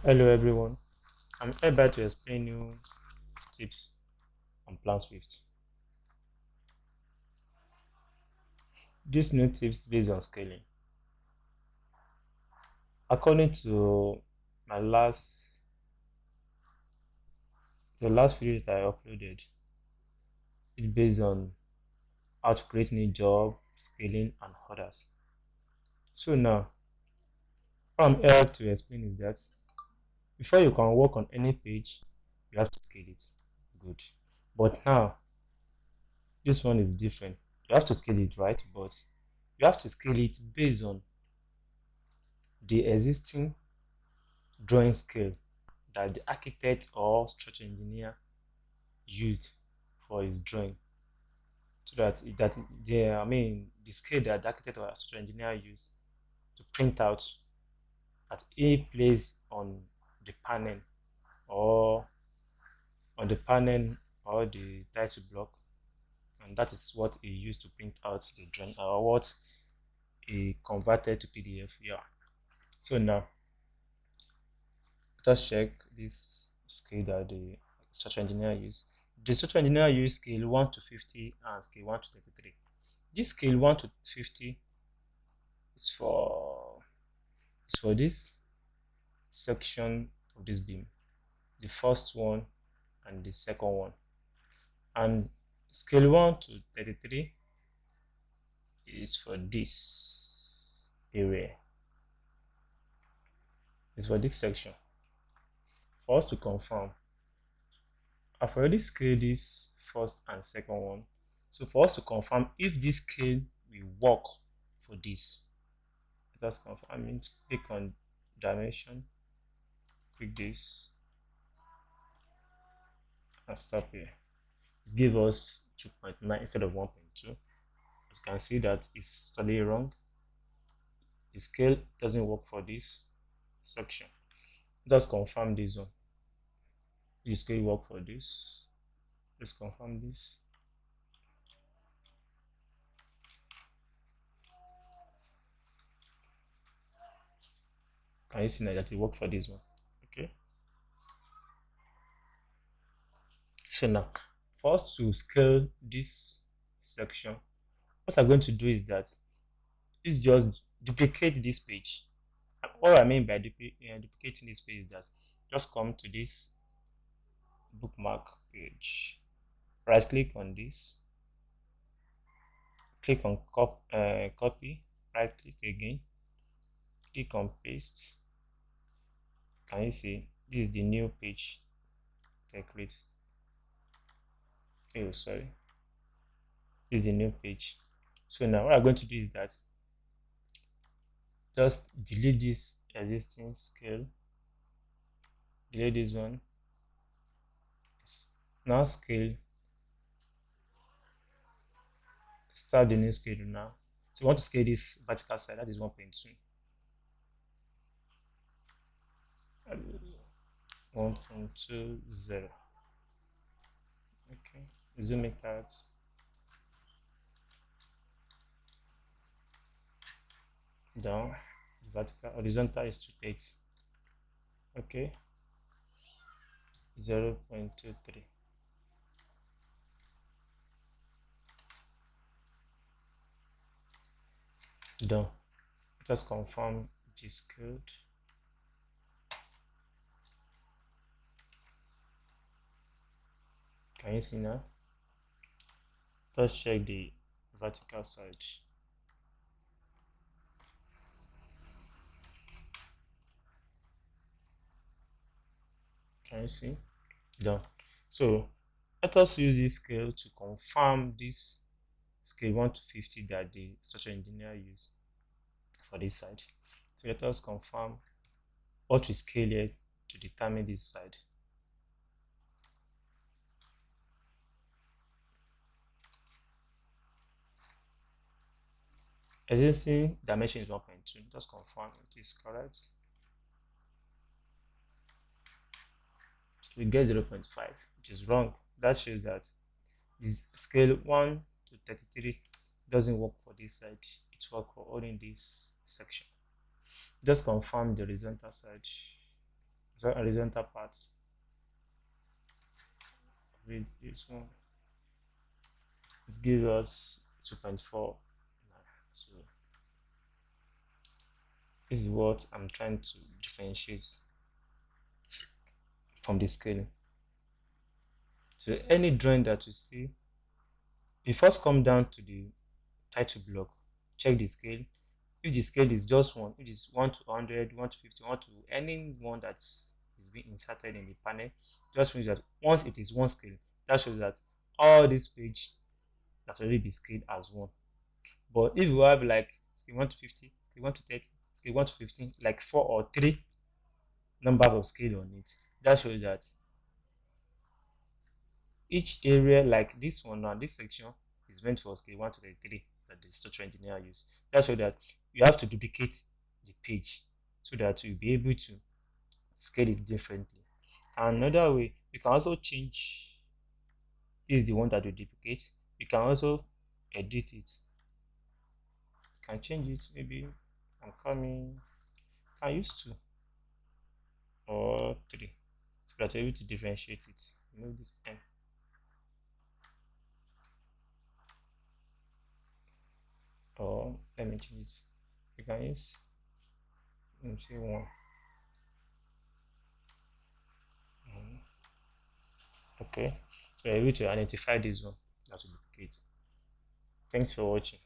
Hello everyone, I'm here to explain you tips on Planswift. These new tips based on scaling. According to my last video that I uploaded, it's based on how to create new job, scaling and others. So now, what I'm here to explain is that before you can work on any page, you have to scale it. Good. But now, this one is different. You have to scale it, right? But you have to scale it based on the existing drawing scale that the architect or structural engineer used for his drawing, so that the scale that the architect or structural engineer used to print out at a place the panel or on the panel or the title block, and that is what he used to print out the drawing or what he converted to PDF. Yeah. So now just check this scale that the structural engineer use. The structural engineer use scale 1 to 50 and scale 1 to 33. This scale 1 to 50 is for this section of this beam, the first one and the second one. And scale 1 to 33 is for this area. It's for this section. For us to confirm, I've already scaled this first and second one. So for us to confirm if this scale will work for this, let us confirm. Click on dimension, click this, and stop here. It gives us 2.9 instead of 1.2. You can see that it's totally wrong. The scale doesn't work for this section. Let's confirm this one. The scale work for this. Let's confirm this. Can you see that it worked for this one? Okay. So now, for us to scale this section, what I'm going to do is that is just duplicate this page. What I mean by duplicating this page is that just come to this bookmark page, right click on this, click on copy, right click again, click on paste. Can you see this is the new page I create? Oh, sorry, this is the new page. So now what I'm going to do is that just delete this existing scale, delete this one, now scale, start the new scale now. So you want to scale this vertical side, that is 1.2. 1.20. Okay, zoom it out. Down, vertical, horizontal is 230. Okay, 0.23. Done. Let us confirm this code. Can you see now? Let's check the vertical side. Can you see? Done. So let us use this scale to confirm this scale 1 to 50 that the structural engineer used for this side. So let us confirm what we scale here to determine this side. Existing dimension is 1.2. Just confirm it is correct. So we get 0.5, which is wrong. That shows that this scale 1 to 33 doesn't work for this side. It works for only this section. Just confirm the horizontal side the horizontal part. With this one, it gives us 2.4. So this is what I'm trying to differentiate from the scaling. So any drawing that you see, you first come down to the title block, check the scale. If the scale is just one, if it's 1 to 100, 1 to 50, 1 to any one that's is being inserted in the panel, just means that once it is one scale, that shows that all this page has already been scaled as one. But if you have like scale 1 to 50, scale 1 to 30, scale 1 to 15, like 4 or 3 numbers of scale on it, that shows that each area, like this one now, this section is meant for scale 1 to 33 that the structural engineer use. That shows that you have to duplicate the page so that you'll be able to scale it differently. And another way, you can also change, this is the one that you duplicate. You can also edit it. You can change it, maybe I'm coming, can use 2 or 3 so that you're able to differentiate it. Remove this M. Or let me change it. You can use, let me say 1. Okay, so you're able to identify this one as a duplicate. Thanks for watching.